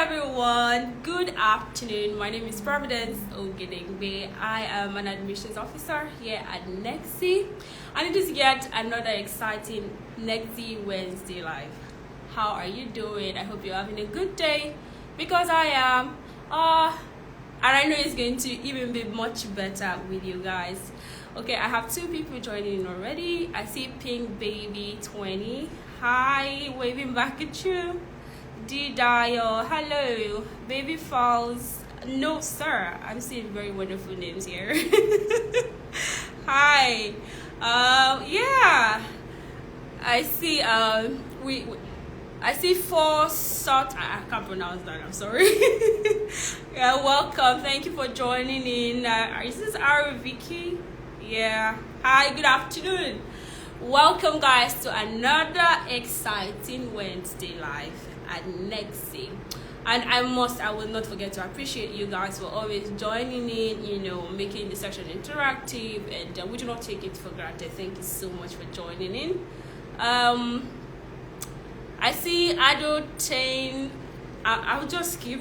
everyone. Good afternoon. My name is Providence Ogedengbe. I am an admissions officer here at Negxy, and it is yet another exciting Negxy Wednesday Live. How are you doing? I hope you're having a good day, because I am. And I know it's going to even be much better with you guys. Okay, I have two people joining in already. I see Pink Baby 20. Hi, waving back at you. D-Dial, hello. Baby Falls, no sir. I'm seeing very wonderful names here. Hi. Yeah. I see I see four sort. I can't pronounce that. I'm sorry. Yeah, welcome. Thank you for joining in. Is this our Vicky? Yeah. Hi. Good afternoon. Welcome, guys, to another exciting Wednesday Live at Negxy. And I will not forget to appreciate you guys for always joining in, making the session interactive, and we do not take it for granted. Thank you so much for joining in. I see Adultane. I'll just skip.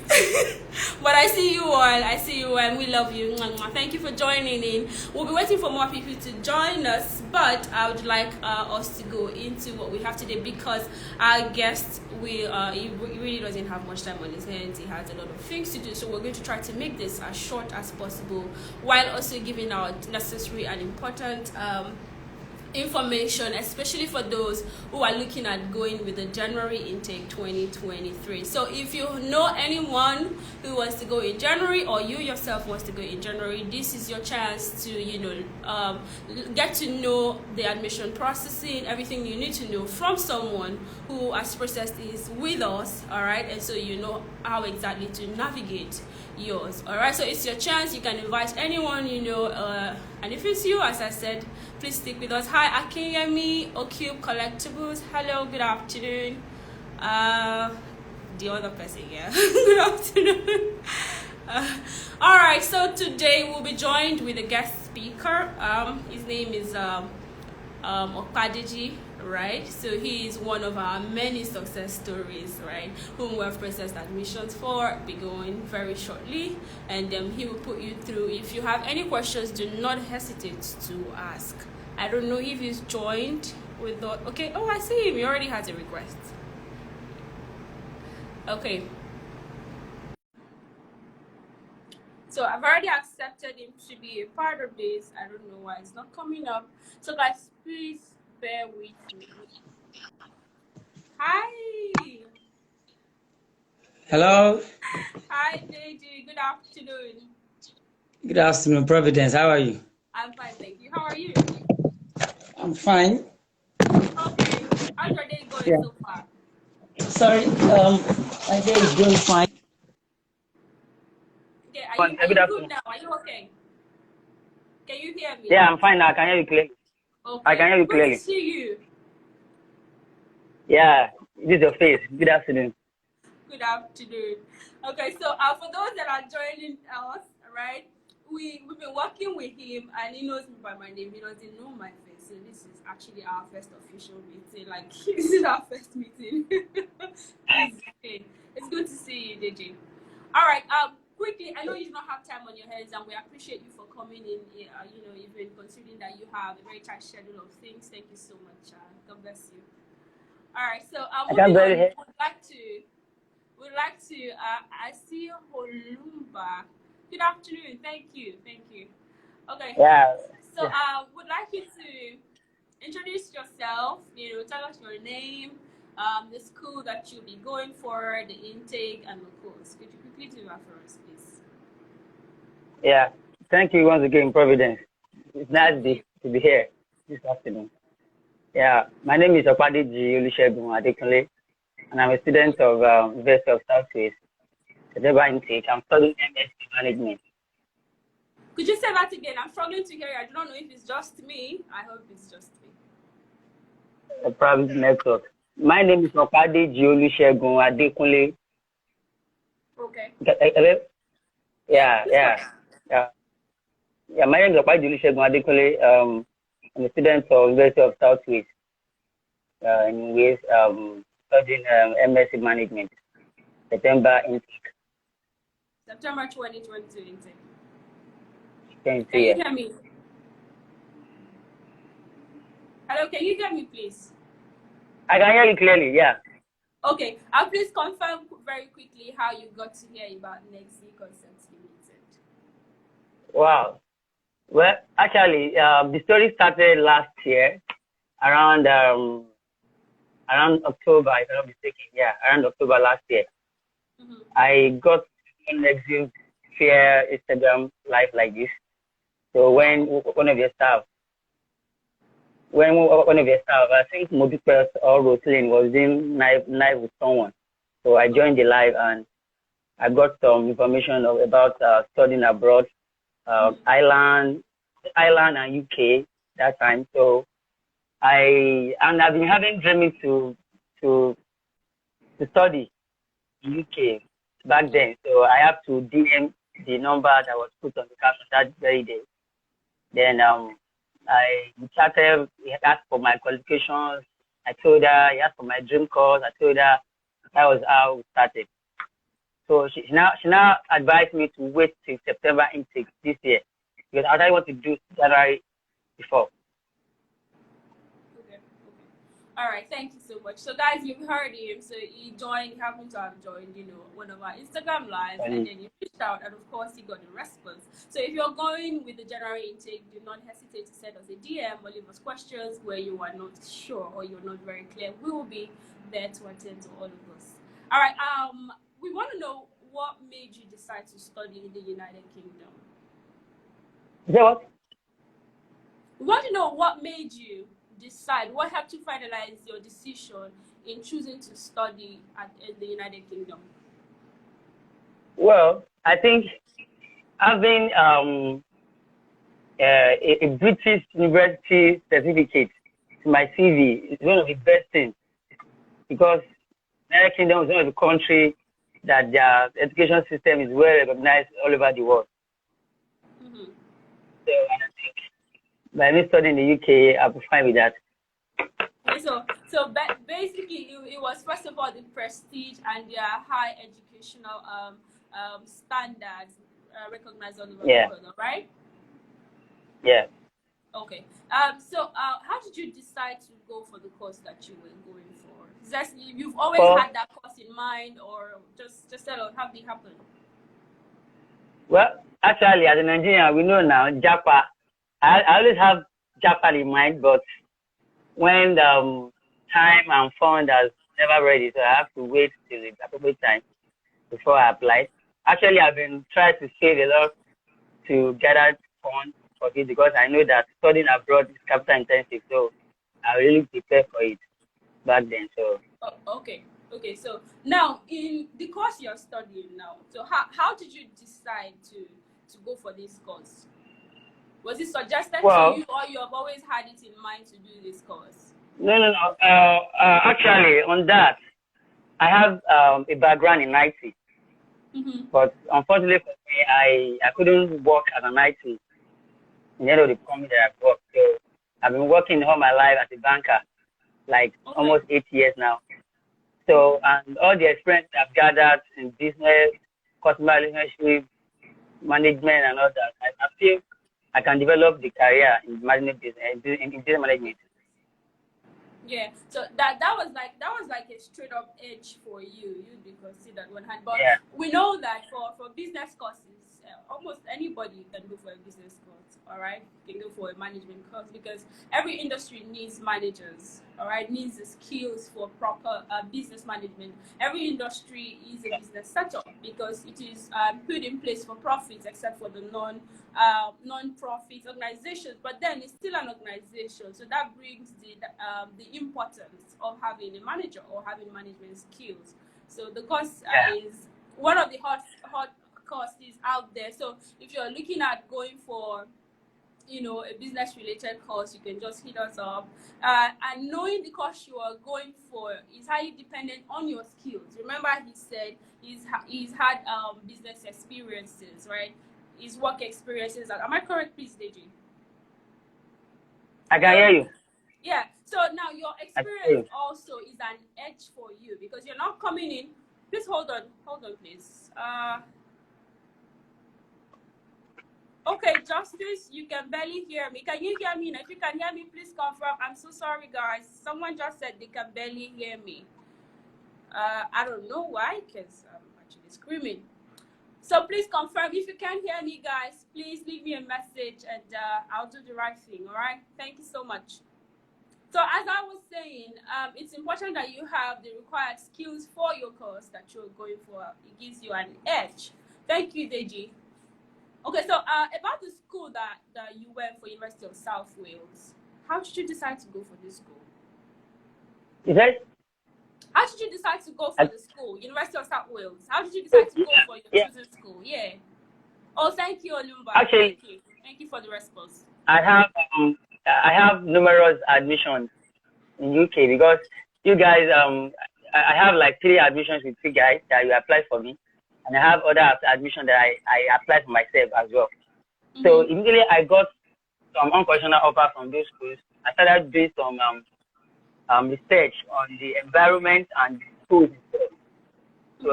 But I see you all, and we love you. Thank you for joining in. We'll be waiting for more people to join us, but I would like us to go into what we have today, because our guest, he really doesn't have much time on his hands. He has a lot of things to do, so we're going to try to make this as short as possible, while also giving out necessary and important information, especially for those who are looking at going with the January intake 2023. So if you know anyone who wants to go in January, or you yourself wants to go in January, this is your chance to get to know the admission processing, everything you need to know from someone who has processed this with us. All right, and so you know how exactly to navigate yours. All right, so it's your chance. You can invite anyone and if it's you, as I said, please stick with us. Hi, Akinyemi Ocube Collectibles. Hello, good afternoon. The other person, yeah. Good afternoon. All right, so today we'll be joined with a guest speaker. His name is Opadeji, right? So he is one of our many success stories, right, whom we have processed admissions for, be going very shortly, and he will put you through. If you have any questions, do not hesitate to ask. I don't know if he's joined with the, okay, oh, I see him, he already has a request. Okay, so I've already accepted him to be a part of this. I don't know why it's not coming up. So guys, please bear with me. Hi. Hello. Hi, JJ. Good afternoon. Good afternoon, Providence. How are you? I'm fine, thank you. How are you? I'm fine. Okay. How's your day going so far? Sorry, my day is going fine. Okay, are you good now? Are you okay? Can you hear me? Yeah, I'm fine now. I can hear you clearly. Okay. I can hear you clearly. Good to see you. Yeah, this is your face. Good afternoon. Good afternoon. Okay, so for those that are joining us, right, we've been working with him, and he knows me by my name. He doesn't know my face, so this is actually our first official meeting. Like, this is our first meeting. It's good to see you, DJ. All right. Quickly, I know you do not have time on your hands, and we appreciate you for coming in. Even considering that you have a very tight schedule of things. Thank you so much. God bless you. All right. So we'd like to. I see Holumba. Good afternoon. Thank you. Okay. Yeah. So would like you to introduce yourself. Tell us your name, the school that you'll be going for, the intake, and the course. Could you quickly do that for us, please? Yeah. Thank you once again, Providence. It's nice to be here this afternoon. Yeah. My name is Opadeji Olusegun, and I'm a student of University of Southwest. Intake. I'm studying MSc Management. Could you say that again? I'm struggling to hear you. I do not know if it's just me. I hope it's just me. A private network. My name is Opadeji Olusegun. Okay. Yeah. My name is Opadeji Olusegun. I'm a student of University of Southwest. Studying MSc Management. September intake. September 2022 intake. 20, Can you yeah. hear me? Hello, can you hear me, please? I can hear you clearly, yeah. Okay, please confirm very quickly how you got to hear about Negxy Concepts Limited. Wow. Well, actually, the story started last year, around October, if I'm not mistaken. Yeah, around October last year. I got on Negxy share Instagram live like this. So when one of your staff, I think Modipers or Roslyn was doing live with someone. So I joined the live and I got some information about studying abroad, Ireland and UK that time. So I've been having dreaming to study in UK back then. So I have to DM the number that was put on the caption that very day. Then I chatted. He asked for my qualifications. I told her. He asked for my dream course. I told her. That was how we started. So she now advised me to wait till September intake this year because I want to do January before. Okay. All right, thank you so much. So guys, you've heard him. So he happened to have joined, one of our Instagram lives, and then he reached out, and of course he got a response. So if you're going with the January intake, do not hesitate to send us a DM or leave us questions where you are not sure or you're not very clear. We will be there to attend to all of us. All right. We want to know what made you decide to study in the United Kingdom. Is that what? We want to know what made you decide, what helped you finalize your decision in choosing to study in the United Kingdom? Well, I think having a British university certificate to my CV is one of the best things because the United Kingdom is one of the countries that their education system is well recognized all over the world. Mm-hmm. So I think by me studying in the UK, I'll be fine with that. Okay, so basically, it was first of all the prestige and their high educational standards recognized all over the world, right? Yeah. Okay. So how did you decide to go for the course that you were going for? Is that you've always had that course in mind, or just tell us how it happened? Well, actually, as a Nigerian, we know now Japa. I always have Japa in mind, but when the time and fund is never ready, so I have to wait till the appropriate time before I apply. Actually, I've been trying to save a lot to gather funds for it because I know that studying abroad is capital intensive, so I really prepare for it back then. So okay. So now in the course you're studying now, so how did you decide to go for this course? Was it suggested to you, or you have always had it in mind to do this course? No. Actually, on that, I have a background in IT. Mm-hmm. But unfortunately for me, I couldn't work as an IT in any of the company that I've worked. So I've been working all my life as a banker, like almost 8 years now. So, and all the experience I've gathered in business, customer relationship, management, and all that, I feel I can develop the career in management business, in business management. Yeah, so that was like a straight up edge for you. You'd be considered one hand, but we know that for business courses, almost anybody can go for a business course. All right, you can go for a management course because every industry needs managers. All right, needs the skills for proper business management. Every industry is a business setup because it is put in place for profits, except for the non-profit organizations. But then it's still an organization, so that brings the importance of having a manager or having management skills. So the course is one of the hot courses out there. So if you're looking at going for a business related course, you can just hit us up, and knowing the course you are going for is highly dependent on your skills. Remember, he said he's had business experiences, right? His work experiences. Am I correct, please, Deji? I can hear you. Yeah, so now your experience also is an edge for you because you're not coming in Please hold on, please. Okay, Justice, you can barely hear me. Can you hear me? And if you can hear me, please confirm. I'm so sorry, guys. Someone just said they can barely hear me. I don't know why, because I'm actually screaming. So please confirm if you can hear me, guys. Please leave me a message, and I'll do the right thing. All right? Thank you so much. So as I was saying, it's important that you have the required skills for your course that you're going for. It gives you an edge. Thank you, Deji. Okay, so about the school that you went for, University of South Wales, how did you decide to go for this school? Is that? How did you decide to go for the school, University of South Wales? How did you decide to go for your chosen school? Yeah. Oh, thank you, Olumba. Actually, thank you for the response. I have numerous admissions in UK because you guys I have like 3 admissions with 3 guys that you applied for me, and I have other admissions that I applied for myself as well. Mm-hmm. So immediately I got some unconditional offer from those schools. I started doing some research on the environment and the schools itself. So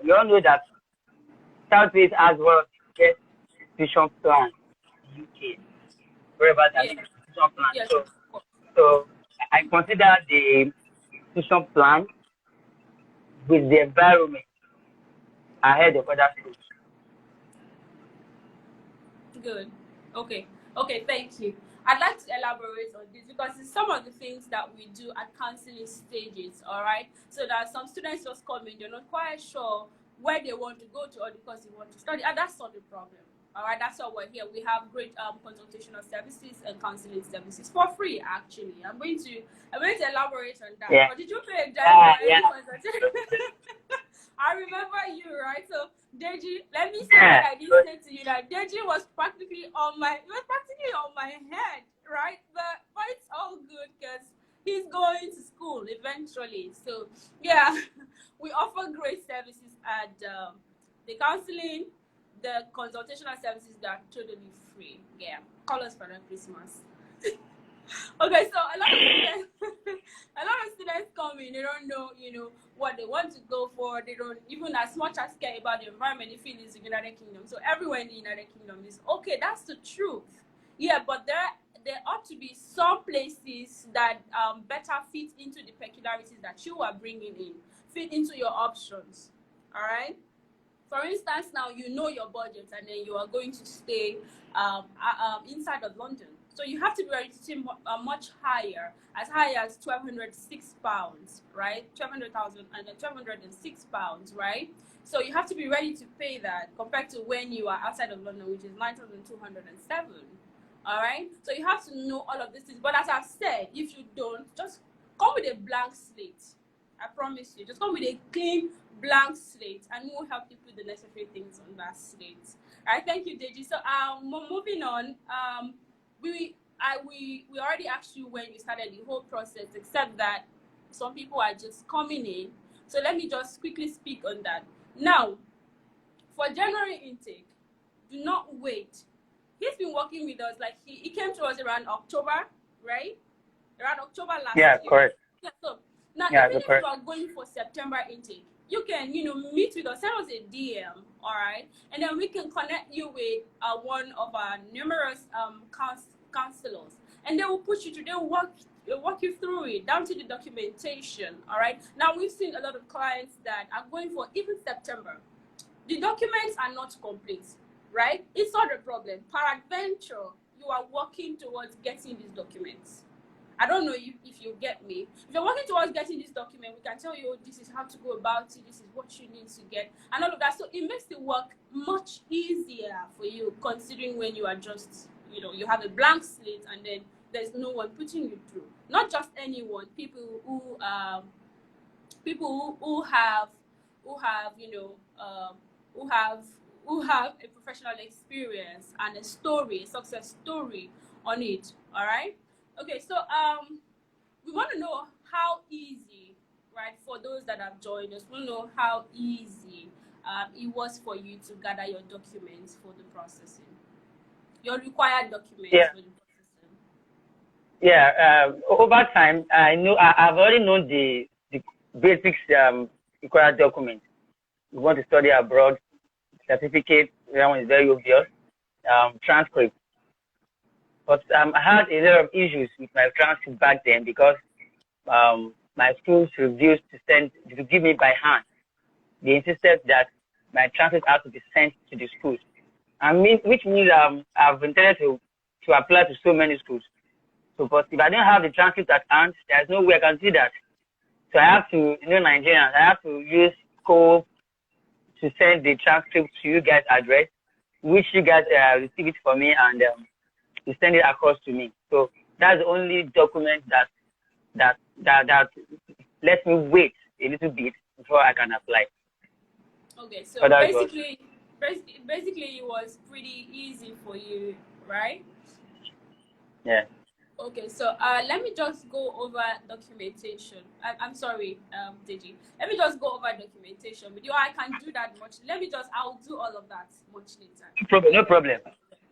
we all know that Southwest has one of the best tuition plans in UK. Wherever that tuition plan. Yes, so I consider the tuition plan with the environment ahead of other schools. Good. Okay, thank you. I'd like to elaborate on this because it's some of the things that we do at counseling stages, all right? So that some students just come in, they're not quite sure where they want to go to or the course they want to study, and that's not the problem, all right? That's why we're here. We have great consultational services and counseling services for free, actually. I'm going to elaborate on that. Yeah. But did you pay a dime for any consultation? I remember you, right? So Deji, let me say what I didn't say to you. That Deji was practically on my head, right? But it's all good because he's going to school eventually. So yeah, we offer great services at the counseling, the consultational services that are totally free. Yeah, call us for Christmas. Okay, so a lot of students come in, they don't know, what they want to go for. They don't even as much as care about the environment. They feel it's the United Kingdom. So everywhere in the United Kingdom is okay. That's the truth. Yeah, but there ought to be some places that better fit into the peculiarities that you are bringing in, fit into your options. All right. For instance, now you know your budget, and then you are going to stay inside of London. So you have to be ready to stay much higher, as high as £1,206, right? 1200,000 and then £1,206, right? So you have to be ready to pay that compared to when you are outside of London, which is 9,207. All right. So you have to know all of these things. But as I've said, if you don't, just come with a blank slate. I promise you, just come with a clean blank slate, and we'll help you put the necessary things on that slate. All right. Thank you, Deji. So moving on. We already asked you when you started the whole process, except that some people are just coming in. So let me just quickly speak on that. Now, for January intake, do not wait. He's been working with us, like he came to us around October, right? Around October last year. Yeah, correct. Yeah, so now even if you are going for September intake, you can, meet with us, send us a DM, all right? And then we can connect you with one of our numerous counselors. And they will push you through, they will walk you through it, down to the documentation, all right? Now, we've seen a lot of clients that are going for even September. The documents are not complete, right? It's not a problem. Peradventure, you are working towards getting these documents. I don't know if you get me. If you're working towards getting this document, we can tell you this is how to go about it, this is what you need to get, and all of that. So it makes the work much easier for you, considering when you are just, you have a blank slate and then there's no one putting you through. Not just anyone, people who have a professional experience and a success story on it. All right. Okay, so we want to know how easy, right, for those that have joined us, we want to know how easy it was for you to gather your documents for the processing, your required documents for the processing. Yeah, over time, I've already known the basics required documents. You want to study abroad, certificate, that one is very obvious. Transcript. But I had a lot of issues with my transcript back then because my schools refused to give me by hand. They insisted that my transcript had to be sent to the schools. Which means I've intended to apply to so many schools. So, but if I don't have the transcript at hand, there's no way I can see that. So I have to, Nigerians, I have to use code to send the transcript to you guys' address, which you guys receive it for me and you send it across to me. So that's the only document that lets me wait a little bit before I can apply. Okay, so basically it was pretty easy for you, right? Yeah. Okay, so let me just go over documentation. I'm sorry, Deji. Let me just go over documentation with you. I can do that much. I'll do all of that much later. No problem.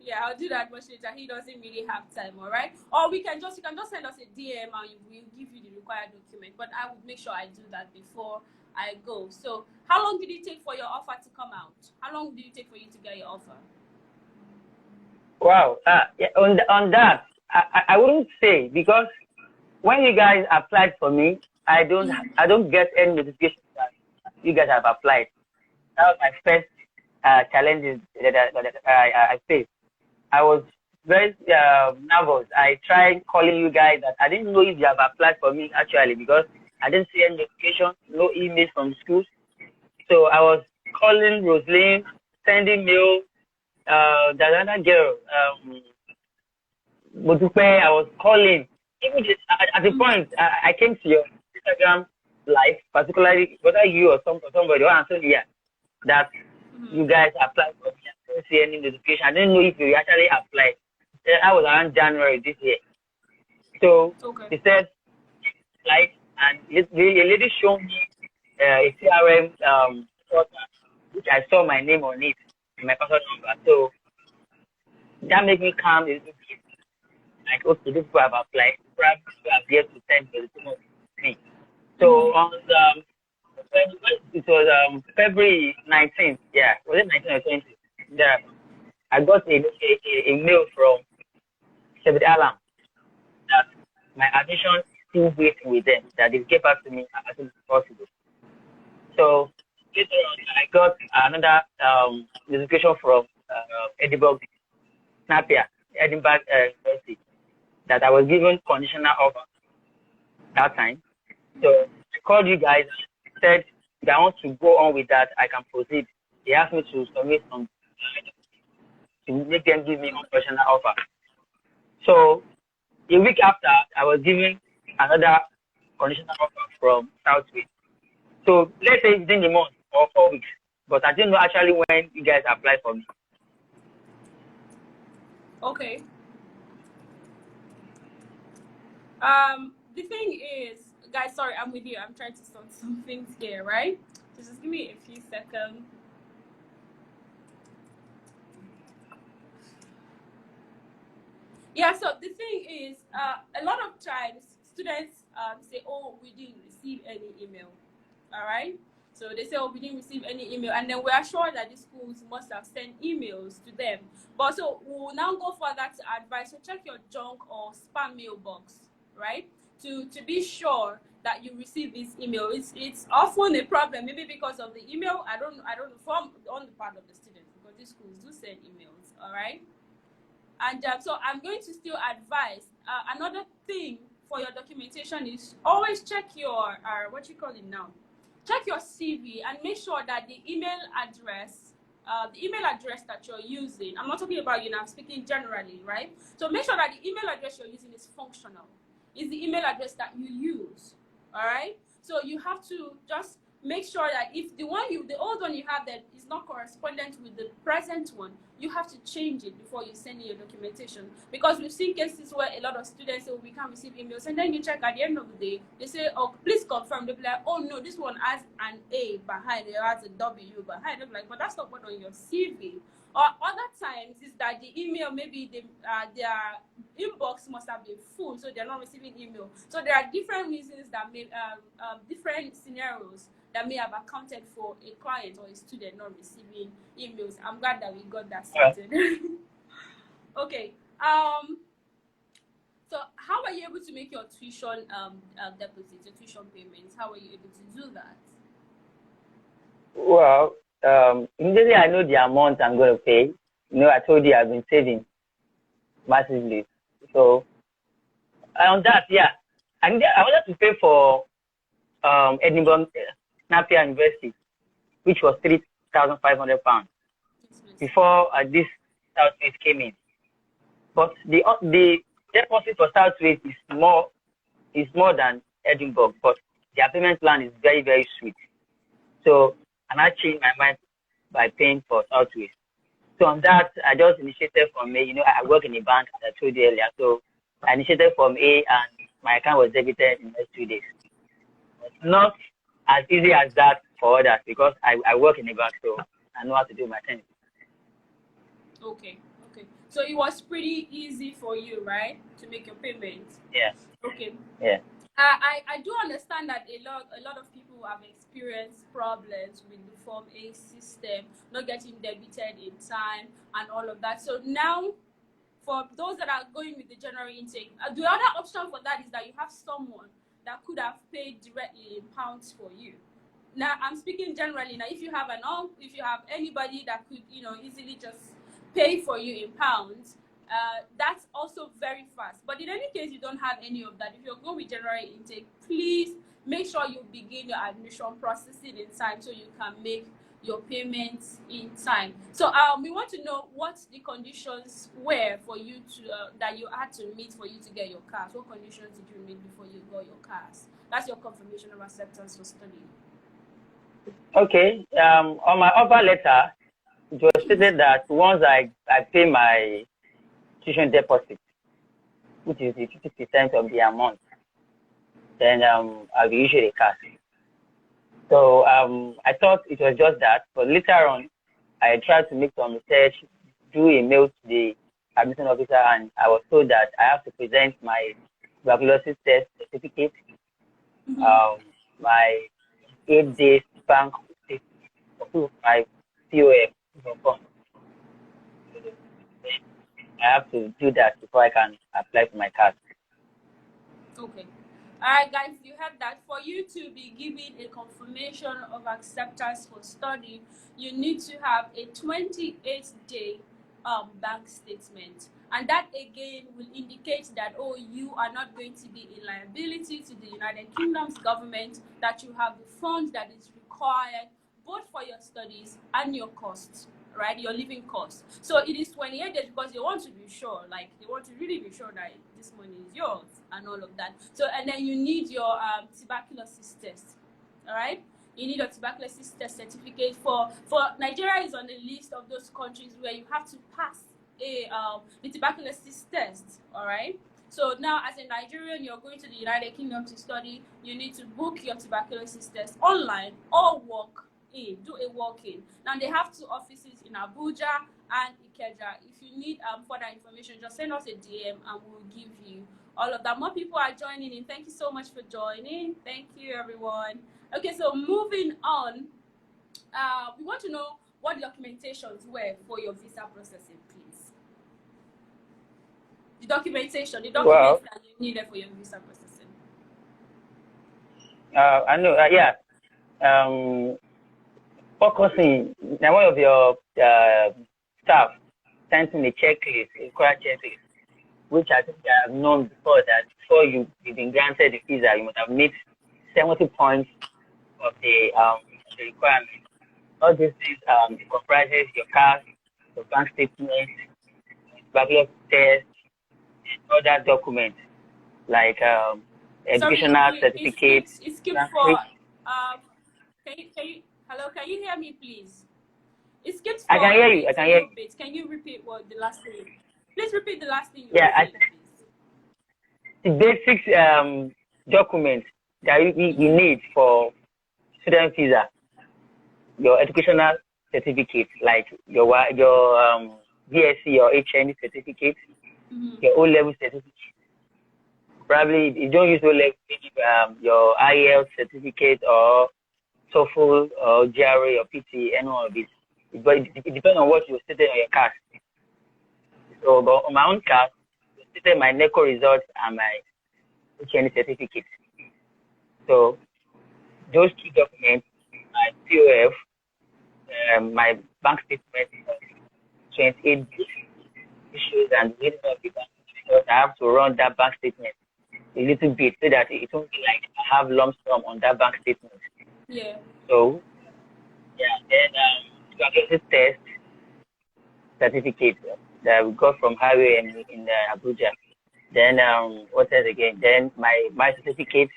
Yeah, I'll do that much later. He doesn't really have time, all right? Or you can just send us a DM and we'll give you the required document. But I would make sure I do that before I go. So how long did it take for your offer to come out? How long did it take for you to get your offer? Wow. Yeah, on that, I wouldn't say, because when you guys applied for me, I don't get any notification that you guys have applied. That was my first challenges that I faced. I was very nervous. I tried calling you guys, that I didn't know if you have applied for me actually, because I didn't see any notification, no emails from schools. So I was calling Rosaline, sending mail. There's another girl, Motupe, I was calling. Even at the point, I came to your Instagram live, particularly whether you or somebody or answered here that you guys applied for me. I didn't see any notification. I didn't know if you actually applied. That was around January this year. So he said, like, and the lady showed me a CRM which I saw my name on it, my personal number. So that made me calm a little bit. Like, okay, these people have applied. Perhaps you have yet to send the document to me. So on it was February 19th. Yeah, was it 19 or 20? Yeah, I got a mail from David Alam that my admission is still waiting with them, that they get back to me as soon as possible. So later on, I got another notification from Edinburgh University, that I was given conditional offer that time. So I called you guys, said if I want to go on with that, I can proceed. They asked me to submit some to make them give me unconditional offer. So a week after, I was given another conditional offer from Southwest. So let's say within a month or 4 weeks, but I didn't know actually when you guys applied for me. Okay. The thing is, guys, sorry, I'm with you. I'm trying to sort some things here, right? So just give me a few seconds. Yeah, so the thing is, a lot of times students say, oh, we didn't receive any email, all right? So they say, oh, we didn't receive any email, and then we are sure that the schools must have sent emails to them. But so we'll now go further to advise, so check your junk or spam mailbox, right? To be sure that you receive this email. It's often a problem, maybe because of the email. I don't know, from on the part of the students, because these schools do send emails, all right? And so I'm going to still advise. Another thing for your documentation is always check your what you call it now. Check your CV and make sure that the email address that you're using. I'm not talking about you now. I'm speaking generally, right? So make sure that the email address you're using is functional. Is the email address that you use. All right. So you have to just make sure that if the old one you have that is not correspondent with the present one, you have to change it before you send in your documentation. Because we've seen cases where a lot of students say, oh, we can't receive emails, and then you check at the end of the day, they say, oh, please confirm. They'll be like, oh no, this one has an A behind it, has a W behind it. Like, but that's not what on your CV. Or other times is that the email, maybe their inbox must have been full, so they're not receiving email. So there are different reasons that may different scenarios that may have accounted for a client or a student not receiving emails. I'm glad that we got that Yeah. sorted. Okay. So how are you able to make your tuition deposits, your tuition payments? How are you able to do that? Well, immediately I know the amount I'm going to pay. I told you I've been saving massively. So on that, yeah, I wanted to pay for Edinburgh Napier University, which was £3,500 before this Southwest came in. But the deposit for Southwest is more than Edinburgh, but their payment plan is very, very sweet. So I changed my mind by paying for Southwest. So on that, I just initiated from A. I work in a bank, as I told you earlier. So I initiated from A, and my account was debited in the next 2 days. It's not as easy as that for others because I work in a bank, so I know how to do my thing. Okay. So it was pretty easy for you, right, to make your payments? Yeah. Okay. Yeah. I do understand that a lot of people have experienced problems with the Form A system, not getting debited in time and all of that. So now, for those that are going with the general intake, the other option for that is that you have someone that could have paid directly in pounds for you. Now, I'm speaking generally. Now, if you have anybody that could, easily just pay for you in pounds, that's also very fast. But in any case, you don't have any of that. If you're going with general intake, please make sure you begin your admission processing in time so you can make your payments in time. So we want to know what the conditions were for you to that you had to meet for you to get your cars. What conditions did you meet before you got your cars? That's your confirmation of acceptance for studying. Okay. On my offer letter, it was stated that once I pay my tuition deposit, which is the 50% of the amount, then I'll be issued a car. So I thought it was just that, but later on, I tried to make some research, do a mail to the admission officer, and I was told that I have to present my tuberculosis test certificate, my 8 days bank statement, my POF. I have to do that before I can apply for my card. Okay. All right, guys, you heard that. For you to be given a confirmation of acceptance for study, you need to have a 28-day bank statement. And that, again, will indicate that, you are not going to be a liability to the United Kingdom's government, that you have the funds that is required both for your studies and your costs, right? Your living costs. So it is 28 days because they want to be sure, they want to really be sure that this money is yours and all of that. So, and then you need your tuberculosis test, all right? You need a tuberculosis test certificate. For Nigeria is on the list of those countries where you have to pass the tuberculosis test, all right? So now, as a Nigerian, you're going to the United Kingdom to study, you need to book your tuberculosis test online or do a walk-in. Now, they have 2 offices in Abuja and Ikeja. If you need further information, just send us a DM and we'll give you all of that. More people are joining in. Thank you so much for joining. Thank you, everyone. Okay, so moving on, we want to know what documentations were for your visa processing, please. The documents that you needed for your visa processing. I know, yeah. Focusing, now one of your staff sent me a checklist, a required checklist, which I think I have known before that before you've been granted the visa, you must have met 70 points of the requirement. All these things comprises your card, your bank statement, tuberculosis test, and other documents like educational certificates. It's skipped for. Can you hear me, please? It skipped for. I can hear you. I can hear you. Can you repeat what the last thing? Please repeat the last thing. The basic documents that you need for student visa, your educational certificate, like your BSc or HND certificate, your O-level certificate. Probably you don't use O-level, your IELTS certificate or TOEFL or GRE or PT, any one of it. But it depends on what you stated on your card. So, but on my own card, I stated my NECO results and my HND certificate. So, those two documents, my POF, my bank statement, 28 issues and reading of the bank because I have to run that bank statement a little bit so that it won't be like I have lump sum on that bank statement. Yeah. So, yeah, then tuberculosis test certificate that we got from Highway in Abuja. Then, what else again? Then my certificate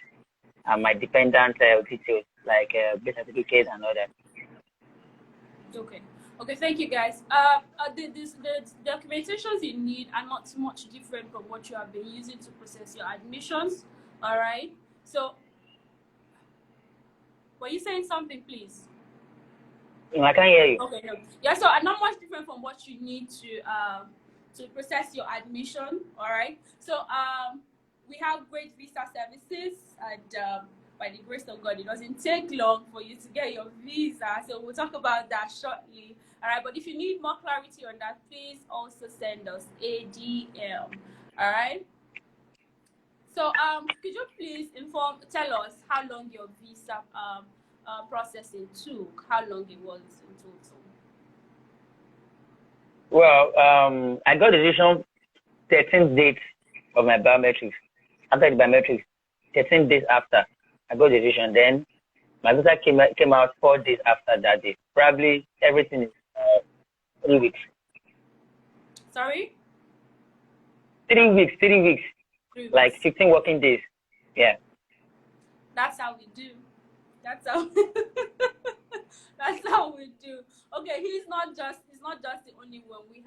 and my dependent details, like birth certificate and all that. Okay. Okay, thank you guys. The documentations you need are not much different from what you have been using to process your admissions. All right. So, were you saying something, please? I can't hear you. Okay, no. Yeah, so not much different from what you need to process your admission. All right. So, we have great visa services, and by the grace of God, it doesn't take long for you to get your visa. So we'll talk about that shortly. All right. But if you need more clarity on that, please also send us a DM. All right. So could you please tell us how long your visa processing took? How long it was in total? Well, I got the decision 13 days of my biometrics. After the biometrics, 13 days after, I got the decision. Then my visa came out 4 days after that day. Probably everything is 3 weeks. Sorry? 3 weeks. 3 weeks. 3 weeks. Like 15 working days. Yeah. That's how we do. That's how that's how we do. Okay, he's not just the only one. We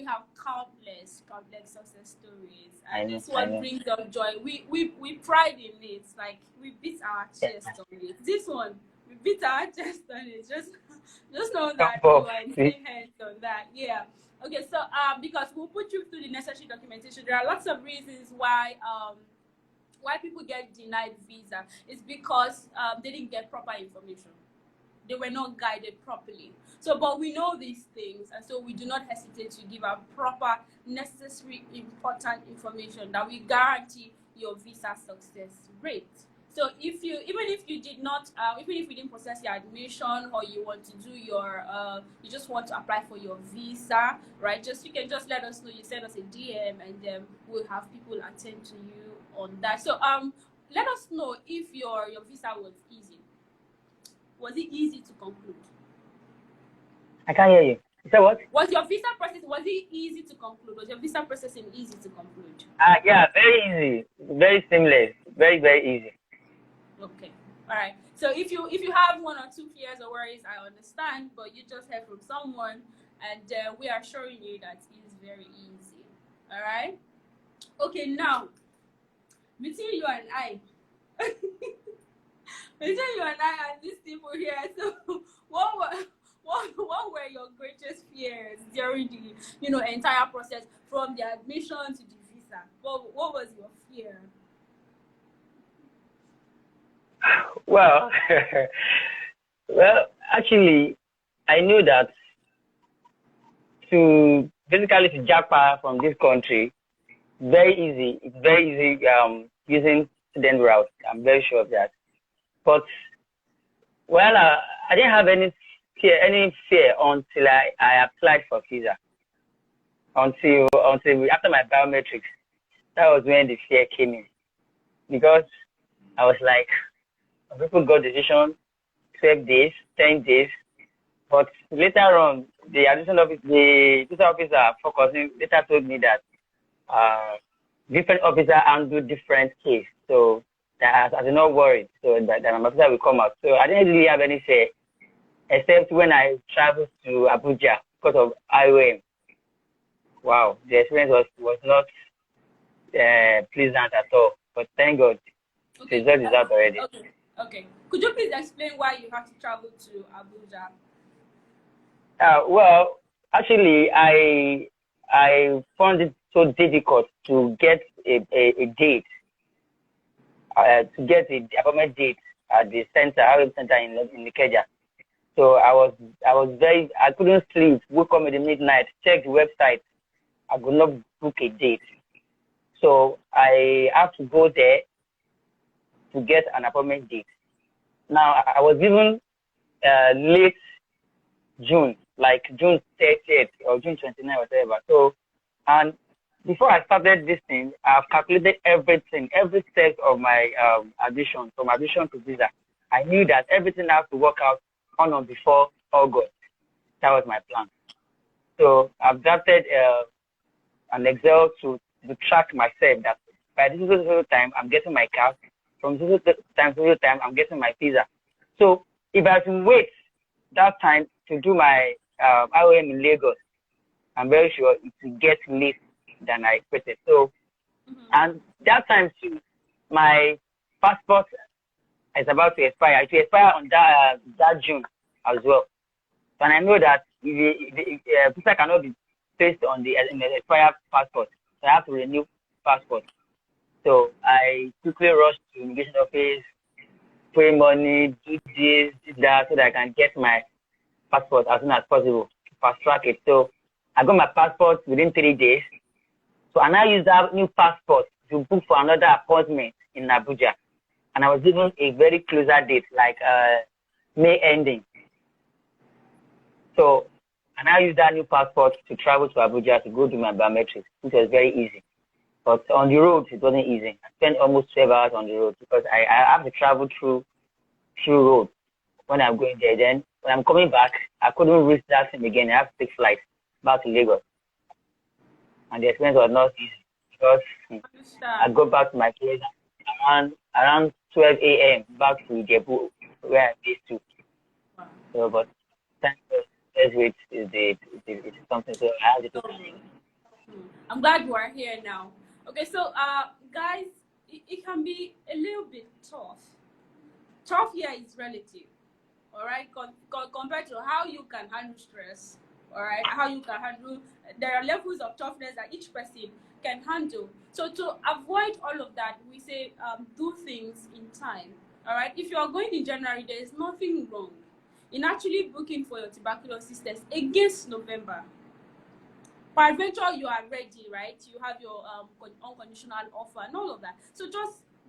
have countless success stories, and this one brings us joy. We pride in it. Like we beat our chest on it. This one we beat our chest on it. Just know that you are in same hands on that. Yeah. Okay. So because we'll put you through the necessary documentation. There are lots of reasons why people get denied visa. It's because they didn't get proper information. They were not guided properly. So, but we know these things, and so we do not hesitate to give out proper, necessary, important information that will guarantee your visa success rate. So, even if you didn't process your admission, or you want to do you just want to apply for your visa, right? You can just let us know. You send us a DM, and then we'll have people attend to you on that. So, let us know if your visa was easy. Was it easy to conclude? I can't hear you. You said what? Was your visa process, was it easy to conclude? Was your visa processing easy to conclude? Yeah, very easy. Very seamless. Very, very easy. Okay. All right. So if you have 1 or 2 fears or worries, I understand, but you just heard from someone, and we are showing you that it's very easy. All right? Okay, now, between you and I, between you and I and these people here, so what were your greatest fears during the entire process, from the admission to the visa? What was your fear? Well, actually, I knew that to jackpot from this country, very easy. It's very easy using student route. I'm very sure of that. But I didn't have any fear until I applied for visa. Until after my biometrics, that was when the fear came in, because I was like, people got decision 12 days, 10 days, but later on the visa officer focusing later told me that different officer handle different case, so that I did not worry, so that my officer will come out. So I didn't really have any fear, except when I traveled to Abuja because of IOM. Wow, the experience was not pleasant at all, but thank God, the result is out already. Okay. Could you please explain why you have to travel to Abuja? Well, actually, I found it so difficult to get a date, to get the appointment date at the center, Arab Center in Ikeja. So I couldn't sleep. Woke up in the midnight, checked the website. I could not book a date. So I have to go there to get an appointment date. Now I was given late June, like June 30th or June 29th, whatever. So, and before I started this thing, I've calculated everything, every step of my admission, from admission to visa. I knew that everything has to work out on or before August. That was my plan. So I've drafted an Excel to track myself that by this time I'm getting my car, from this time to this time I'm getting my visa. So if I have to wait that time to do my IOM in Lagos, I'm very sure it will get late than I expected. So, and that time too, my passport is about to expire. It will expire on that June as well. And I know that visa cannot be placed on the expired passport. So I have to renew passport. So I quickly rushed to immigration office, pay money, do this, do that, so that I can get my passport as soon as possible, fast track it. So I got my passport within 3 days. So I now use that new passport to book for another appointment in Abuja. And I was given a very closer date, like May ending. So I now use that new passport to travel to Abuja to go do my biometrics, which was very easy. But on the road, it wasn't easy. I spent almost 12 hours on the road because I have to travel through road when I'm going there. Then when I'm coming back, I couldn't reach that thing again. I have to take flight back to Lagos. And the experience was not easy because I go back to my place around 12 a.m. back to Ijebu, where I'm based to. So, but thank you. Wait is something. So I have to. I'm glad you are here now. Okay, so guys, it can be a little bit tough. Tough here is relative, all right, compared to how you can handle stress, all right, how you can handle, there are levels of toughness that each person can handle. So to avoid all of that, we say do things in time, all right. If you are going in January, there is nothing wrong in actually booking for your tuberculosis test against November. Peradventure you are ready, right? You have your unconditional offer and all of that. So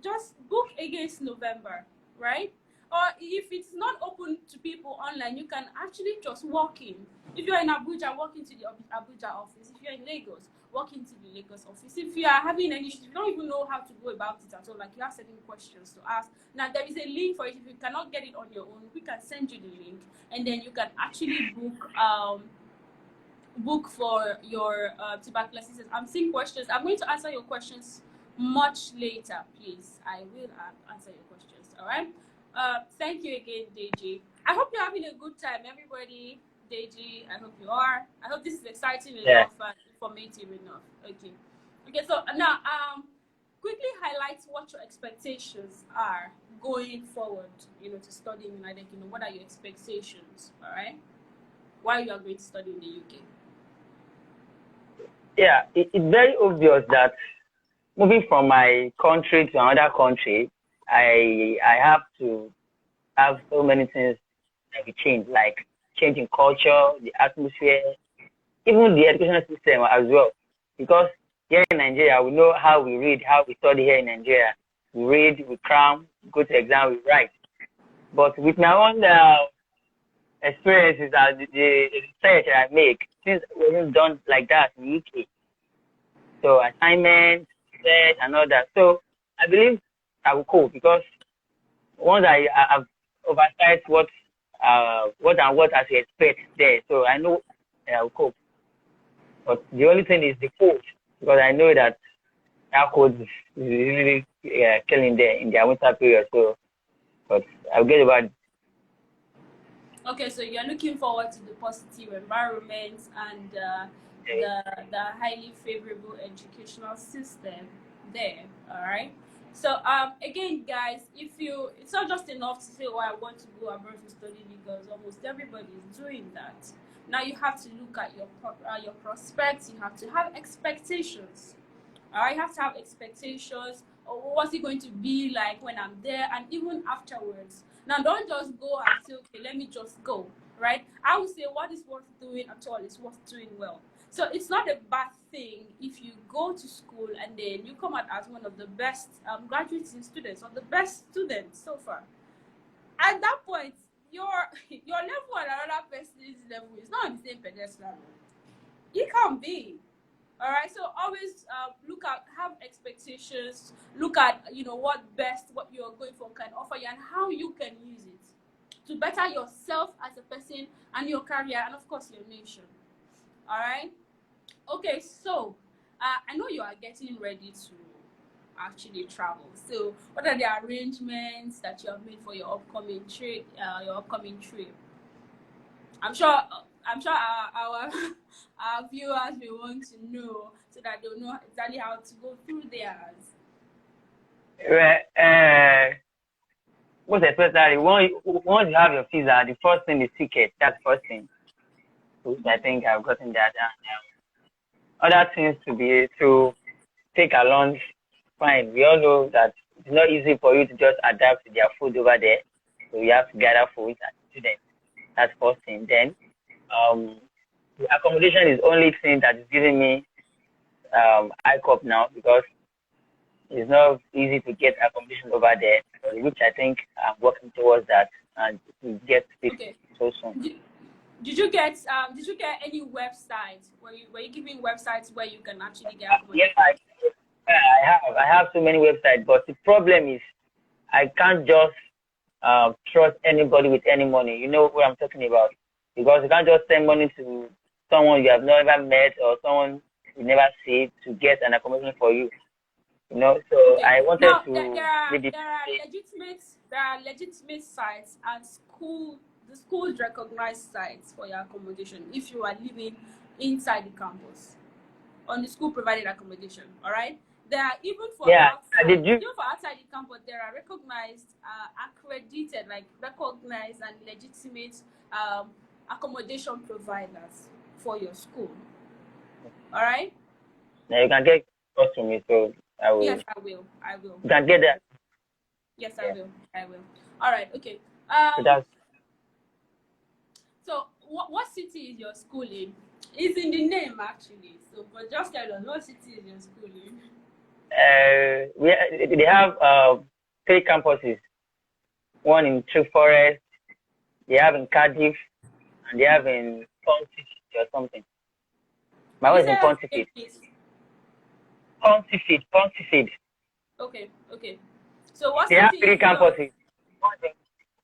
just book against November, right? Or if it's not open to people online, you can actually just walk in. If you're in Abuja, walk into the Abuja office. If you're in Lagos, walk into the Lagos office. If you are having any issues, you don't even know how to go about it at all, like you have certain questions to ask. Now there is a link for it. If you cannot get it on your own, we can send you the link, and then you can actually book for your tuberculosis. I'm seeing questions. I'm going to answer your questions much later, please. I will answer your questions, all right? Thank you again, Deji. I hope you're having a good time, everybody. Deji, I hope you are. I hope this is exciting enough and informative enough. Okay, so now quickly highlight what your expectations are going forward, to study in United Kingdom. What are your expectations, all right, while you are going to study in the UK? Yeah, it's very obvious that moving from my country to another country, I have to have so many things that will change, like changing culture, the atmosphere, even the educational system as well. Because here in Nigeria, we know how we read, how we study here in Nigeria. We read, we cram, go to exam, we write. But with my own experiences and the research I make, things wasn't done like that in UK. So assignments, research, and all that. So I believe I will cope because once I've oversight what I should expect there, so I know I will cope. But the only thing is the code, because I know that our code is really killing there in their winter period. So, but I'll get about it. Okay, so you're looking forward to the positive environment and the highly favorable educational system there, all right? So again, guys, it's not just enough to say, oh, I want to go abroad to study, because almost everybody is doing that. Now you have to look at your prospects. You have to have expectations. All right, you have to have expectations Or what's it going to be like when I'm there, and even afterwards. Now, don't just go and say, okay, let me just go, right? I would say what is worth doing at all is worth doing well. So it's not a bad thing if you go to school and then you come out as one of the best graduating students or the best students so far. At that point, your level and another person's level is not on the same pedestal. It can't be. All right, so always look at, have expectations, look at what you're going for can offer you and how you can use it to better yourself as a person and your career and of course your nation. All right, okay, so I know you are getting ready to actually travel. So what are the arrangements that you have made for your upcoming trip? I'm sure our our viewers will want to know so that they'll know exactly how to go through theirs. Most especially once you have your visa, the first thing is ticket. That's the first thing. Which I think I've gotten that. And other things to take along, fine. We all know that it's not easy for you to just adapt to their food over there. So you have to gather food and students. That's first thing. Then the accommodation is only thing that is giving me ICOP now, because it's not easy to get accommodation over there, which I think I'm working towards that and to get fixed so soon. Did you get any websites? Were you giving websites where you can actually get accommodation? Yes, I have so many websites, but the problem is I can't just trust anybody with any money. You know what I'm talking about? Because you can't just send money to someone you have never met or someone you never see to get an accommodation for you. You know, so I wanted now, to there are legitimate sites and the schools recognize sites for your accommodation if you are living inside the campus on the school provided accommodation. All right, there are even for outside the campus, there are recognized, accredited, like recognized and legitimate accommodation providers for your school. All right. Now you can get close to me, so I will. Yes, I will. You can get that. Yes, I will. All right. Okay. So what city is your school in? It's in the name actually. So, but just tell us, what city is your school in? They have 3 campuses. One in True Forest, they have in Cardiff, and they have in Pontyfield or something. My one is in Pontyfield. Pontyfield. Okay. So what they city have 3 campuses.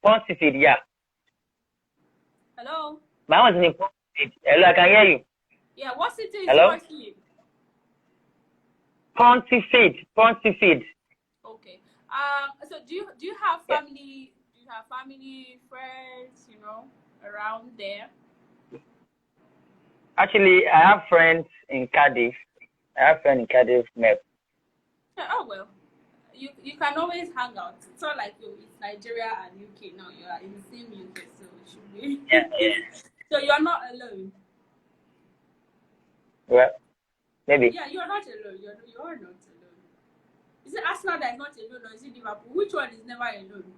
Pontyfield, yeah. Hello? My one is in Pontyfield. Hello, I can hear you. Yeah, what city is yours in? Pontyfield. Okay. So do you have family? Do you have family, friends, around there? Actually, I have friends in Cardiff. Map. Oh well, you can always hang out. It's not like it's Nigeria and UK now. You are in the same UK, so it should be. Yeah. So you are not alone. Well, maybe. Yeah, you are not alone. You are not alone. Is it Arsenal that is not alone, or is it Liverpool? Which one is never alone?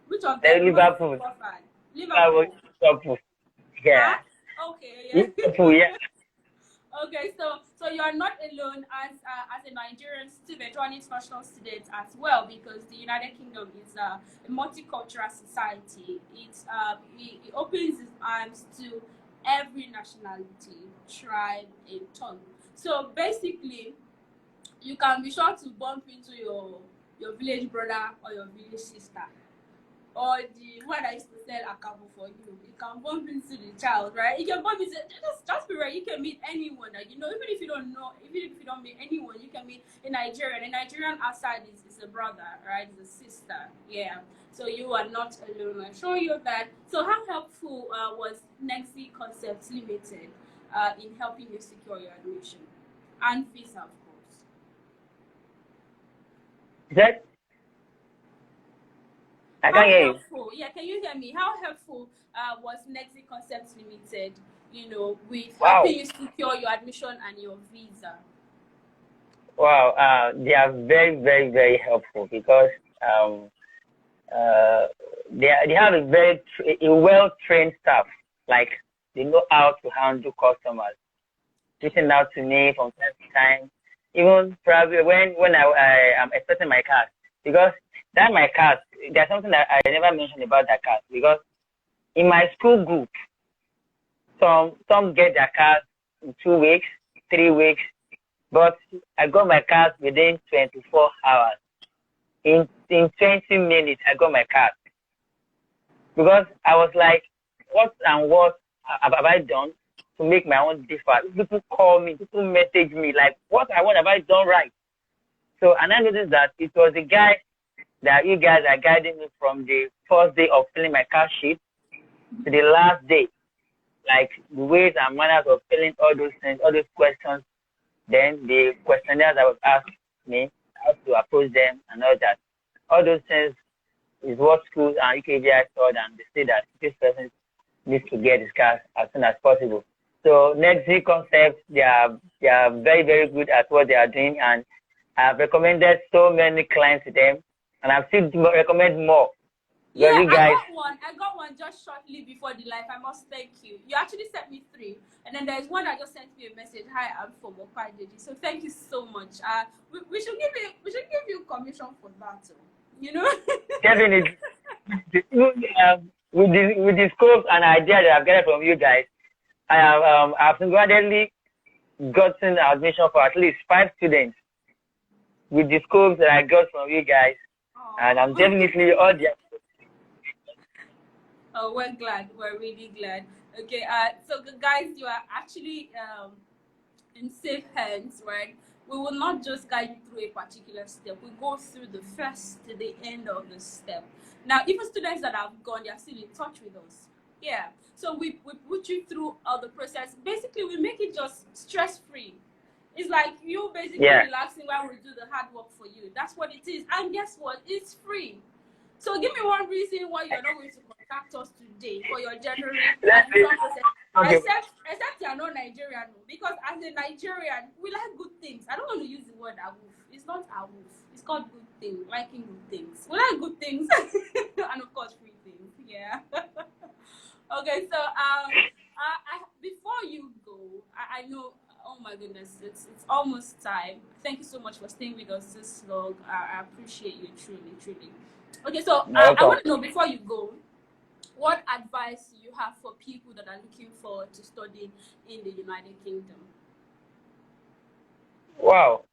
Which of them? Liverpool. Liverpool. Yeah. Huh? Okay. Yeah. Liverpool, yeah. Okay, so you are not alone as a Nigerian student or an international student as well, because the United Kingdom is a multicultural society. It opens its arms to every nationality, tribe, and tongue. So basically, you can be sure to bump into your village brother or your village sister, or the one that used to sell akabu for you. You can bump into the child, right? You can bump into, just be right. You can meet anyone, even if you don't meet anyone, you can meet a Nigerian. A Nigerian outside is a brother, right? Is a sister. Yeah. So you are not alone. I assure you that. So how helpful was Negxy Concepts Limited in helping you secure your admission and visa, of course? That I can hear you. Yeah, can you hear me? How helpful was Negxy Concepts Limited, with helping you secure your admission and your visa? Wow, they are very, very, very helpful because um, they have a well trained staff. Like they know how to handle customers, reaching out to me from time to time. Even probably when I am expecting my car, because that my car, there's something that I never mentioned about that car, because in my school group, some get their cars in 2 weeks, 3 weeks, but I got my cars within 24 hours. In 20 minutes, I got my card because I was like, what have I done to make my own difference? People call me, people message me, like, what have I done right? So, and I noticed that it was the guy that you guys are guiding me from the first day of filling my card sheet to the last day, like the ways and manners of filling all those things, all those questions. Then the questionnaires that was asked me, how to approach them and all that. All those things is what schools and UKVI thought, and they say that this person needs to get his car as soon as possible. So Negxy concept, they are very, very good at what they are doing, and I've recommended so many clients to them, and I've still recommend more. Yeah, You guys, I got one just shortly before the live. I must thank you. You actually sent me three, and then there's one that just sent me a message. Hi, I'm from Opadeji. So thank you so much. We should give you commission for that too. You know. definitely, with the scope and idea that I've gotten from you guys, I've single-handedly gotten admission for at least 5 students with the scopes that I got from you guys, and I'm definitely all the. Oh, we're glad. We're really glad. Okay. So guys, you are actually in safe hands, right? We will not just guide you through a particular step. We go through the first to the end of the step. Now, even students that have gone, they are still in touch with us. Yeah. So we put you through all the process. Basically, we make it just stress-free. It's like you basically relaxing while we do the hard work for you. That's what it is. And guess what? It's free. So give me one reason why you're not going to contact us today for your January admission process. Okay. Except you're not Nigerian, because as a Nigerian, we like good things. I don't want to use the word awoof. It's not awoof. It's called good thing, liking good things. We like good things, and of course free things. Yeah. Okay. So before you go, I know. Oh my goodness, it's almost time. Thank you so much for staying with us this long. I appreciate you truly, truly. Okay, so I want to know, before you go, what advice you have for people that are looking forward to studying in the United Kingdom? Wow.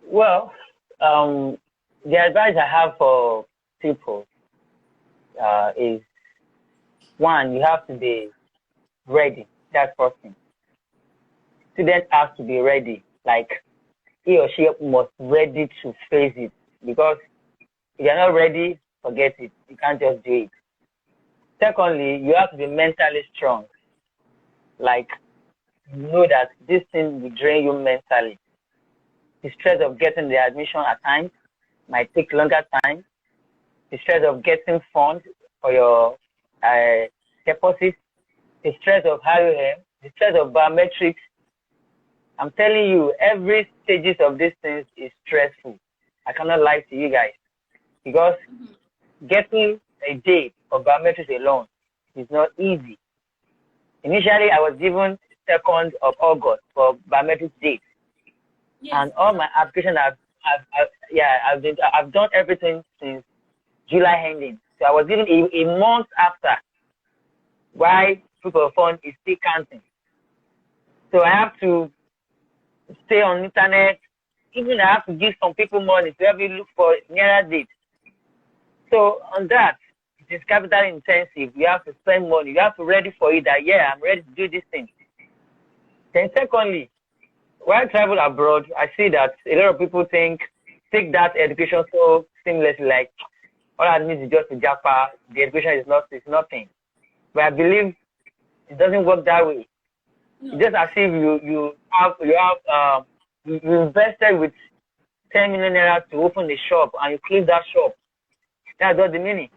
Well, the advice I have for people is, one, you have to be ready. That's first thing. Students have to be ready. Like, he or she must ready to face it, because if you're not ready, forget it. You can't just do it. Secondly, you have to be mentally strong. Like, know that this thing will drain you mentally. The stress of getting the admission at times might take longer time. The stress of getting funds for your deposit. The stress of hiring. The stress of biometrics. I'm telling you, every stages of these things is stressful. I cannot lie to you guys. Because getting a date for biometrics alone is not easy. Initially, I was given 2nd of August for biometrics date. Yes. And all my applications, I've done everything since July ending. So I was given a month after, why proof of fund is still counting. So I have to stay on internet. Even I have to give some people money to help me look for nearer dates. So on that, it is capital intensive. You have to spend money. You have to be ready for it, that, I'm ready to do this thing. Then secondly, when I travel abroad, I see that a lot of people take that education so seamlessly, like, all I need is just to japa. The education is nothing. But I believe it doesn't work that way. No. It's just as if you invested with 10 million naira to open a shop, and you close that shop. That's not the meaning.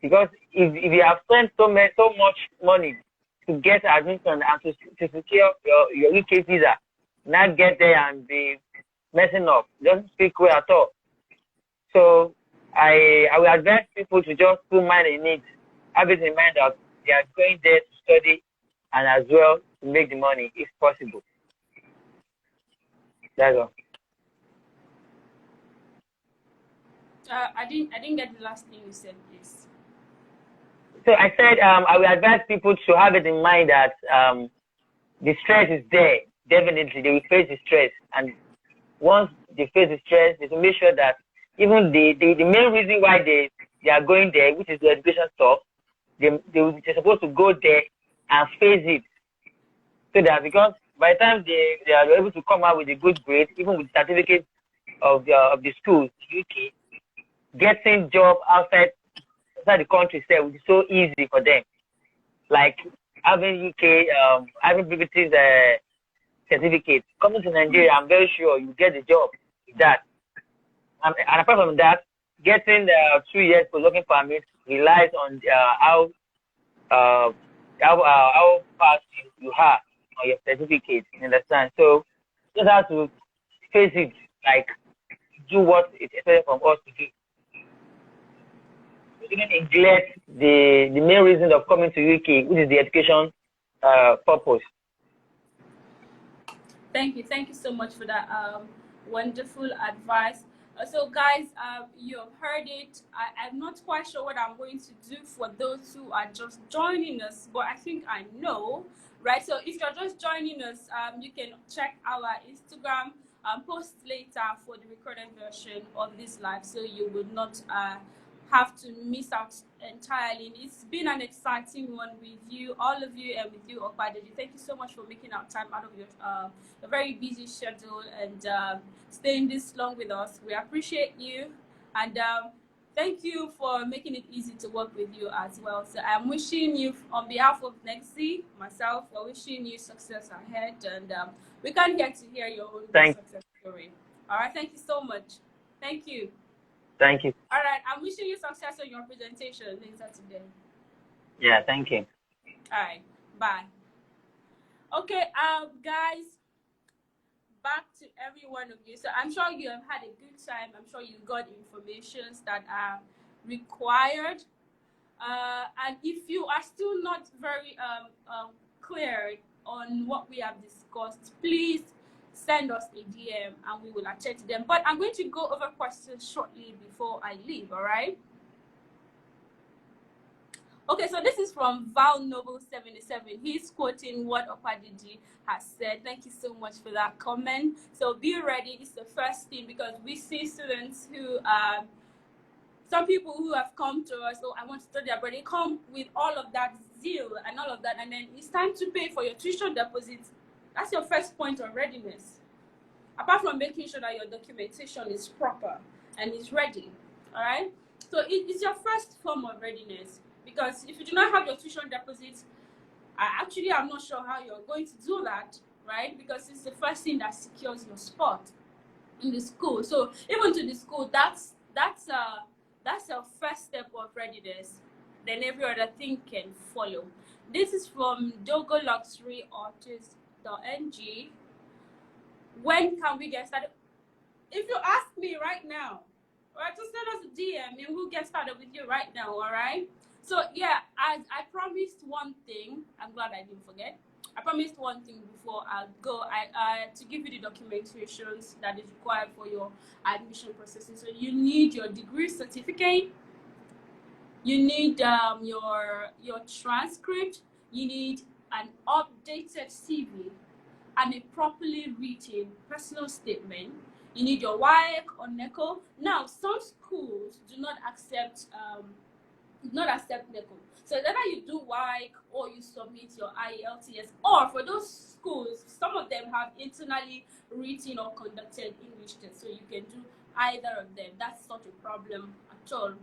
Because if you have spent so much money to get admission and to secure your UK visa, not get there and be messing up. Doesn't speak well at all. So I will advise people to just put mind in it, have it in mind that they are going there to study and as well to make the money if possible. That's all. I didn't get the last thing you said, please. So I said I will advise people to have it in mind that the stress is there. Definitely, they will face the stress, and once they face the stress, they will make sure that even the main reason why they are going there, which is the education stuff, they're supposed to go there and face it, so that because by the time they are able to come out with a good grade, even with certificate of the schools in UK, getting job outside the country itself will be so easy for them. Like having UK, having BBT's certificate. Coming to Nigeria, I'm very sure you get the job with that. And apart from that, getting the 2 years for working permit relies on how fast you are on your certificate. You understand? So you just have to face it, like do what it's expected from us to do. We didn't neglect the main reason of coming to UK, which is the education purpose. Thank you so much for that wonderful advice. So guys, you have heard it. I'm not quite sure what I'm going to do for those who are just joining us, but I think I know, right? So if you're just joining us, you can check our Instagram post later for the recorded version of this live, so you would not have to miss out entirely. It's been an exciting one with you, all of you, and with you, Opadeji. Thank you so much for making out time out of your very busy schedule and staying this long with us. We appreciate you, and thank you for making it easy to work with you as well. So I'm wishing you, on behalf of Negxy, myself, we're wishing you success ahead, and we can't get to hear your own success story. All right, thank you so much. Thank you. Thank you. All right, I'm wishing you success on your presentation later today. Yeah, thank you. All right, bye. Okay, guys, back to every one of you. So I'm sure you have had a good time. I'm sure you got information that are required. And if you are still not very clear on what we have discussed, please send us a DM and we will attend to them. But I'm going to go over questions shortly before I leave, all right? Okay, so this is from Val Noble 77. He's quoting what Opadeji has said. Thank you so much for that comment. So be ready. It's the first thing, because we see students who some people who have come to us, oh, I want to study abroad, they come with all of that zeal and all of that, and then it's time to pay for your tuition deposit. That's your first point of readiness. Apart from making sure that your documentation is proper and is ready, all right? So it's your first form of readiness, because if you do not have your tuition deposit, I'm not sure how you're going to do that, right? Because it's the first thing that secures your spot in the school. So even to the school, that's your first step of readiness. Then every other thing can follow. This is from Dogo Luxury Artist.ng. When can we get started? If you ask me right now, all right, just send us a DM and we'll get started with you right now, all right? So yeah, as I promised one thing, I'm glad I didn't forget. I promised one thing before I go. To give you the documentations that is required for your admission processing. So you need your degree certificate. You need your transcript. You need an updated CV and a properly written personal statement. You need your WAEC or NECO. Now, some schools do not accept NECO. So either you do WAEC or you submit your IELTS, or for those schools, some of them have internally written or conducted English tests, so you can do either of them. That's not a problem at all.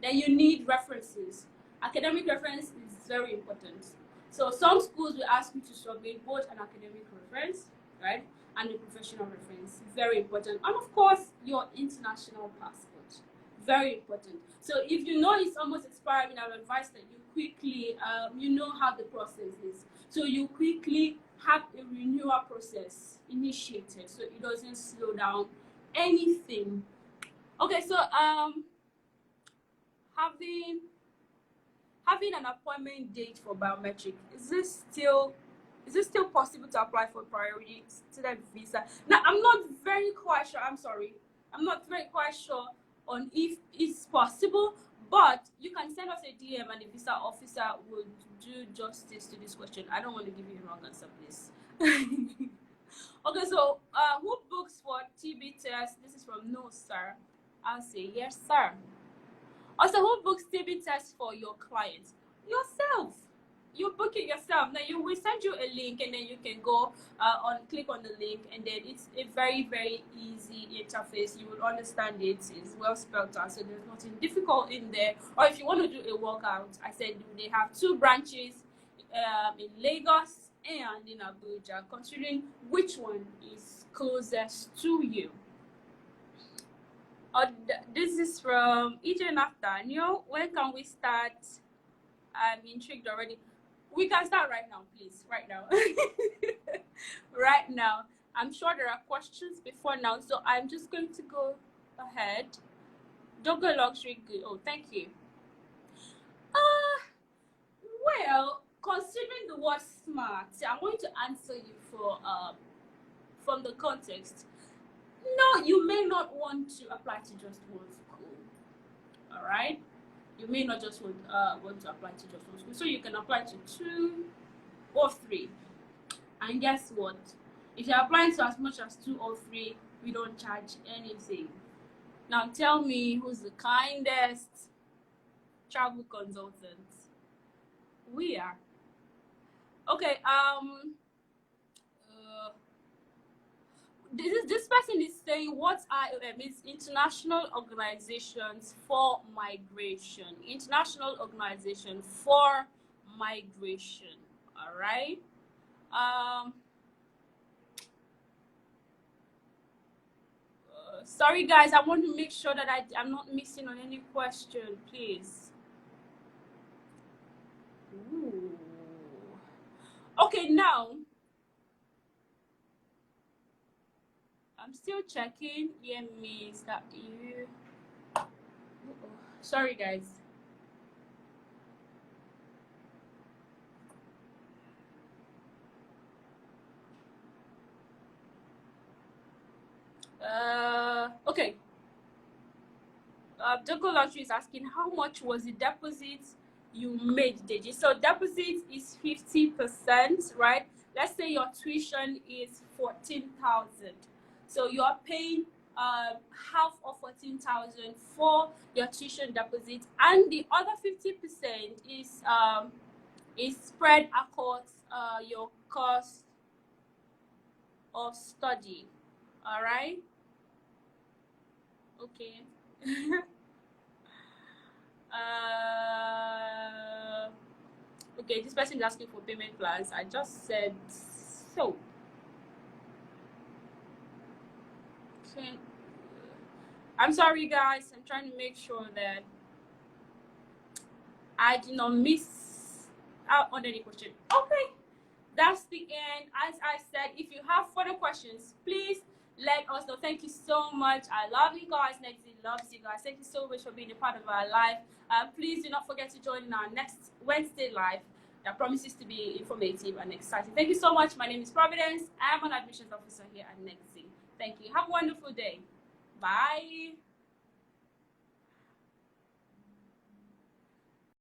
Then you need references. Academic reference is very important. So some schools will ask you to submit both an academic reference, right, and a professional reference. Very important. And of course, your international passport. Very important. So if you know it's almost expiring, I would advise that you quickly, you know how the process is. So you quickly have a renewal process initiated so it doesn't slow down anything. Okay, so having an appointment date for biometric, is this still possible to apply for priority student visa? Now, I'm not very quite sure. I'm sorry, I'm not very quite sure on if it's possible, but you can send us a DM and the visa officer will do justice to this question. I don't want to give you a wrong answer, please. Okay, so who books for TB test? This is from No Sir. I'll say yes, sir. Also, who books TB tests for your clients? Yourself. You book it yourself. Now we send you a link, and then you can go click on the link, and then it's a very, very easy interface. You will understand it. It's well spelled out, so there's nothing difficult in there. Or if you want to do a workout, I said they have 2 branches in Lagos and in Abuja, considering which one is closest to you. This is from EJ Nathaniel. When can we start? I'm intrigued already. We can start right now, please. Right now. Right now. I'm sure there are questions before now, so I'm just going to go ahead. Don't go luxury good. Oh, thank you. Well, considering the word smart, I'm going to answer you for from the context. No, you may not want to apply to just one school. All right, you may not just want to apply to just one school, so you can apply to 2 or 3. And guess what? If you're applying to as much as 2 or 3, we don't charge anything. Now tell me, who's the kindest travel consultant? We are. Okay. This person is saying what IOM is International Organizations for Migration. International Organization for Migration. All right. Sorry guys, I want to make sure that I'm not missing on any question, please. Ooh. Okay, now I'm still checking. Yeah, me, is that you? Sorry, guys. Okay. Dogo Lottery is asking how much was the deposit you made, Deji? So deposit is 50%, right? Let's say your tuition is 14,000. So you are paying half of 14,000 for your tuition deposit, and the other 50% is spread across your cost of study. All right. Okay. Okay, this person is asking for payment plans. I just said so. Okay. I'm sorry, guys. I'm trying to make sure that I did not miss out on any question. Okay, that's the end. As I said, if you have further questions, please let us know. Thank you so much. I love you guys. Negxy loves you guys. Thank you so much for being a part of our life. Please do not forget to join in our next Wednesday live that promises to be informative and exciting. Thank you so much. My name is Providence. I'm an admissions officer here at Negxy. Thank you. Have a wonderful day. Bye.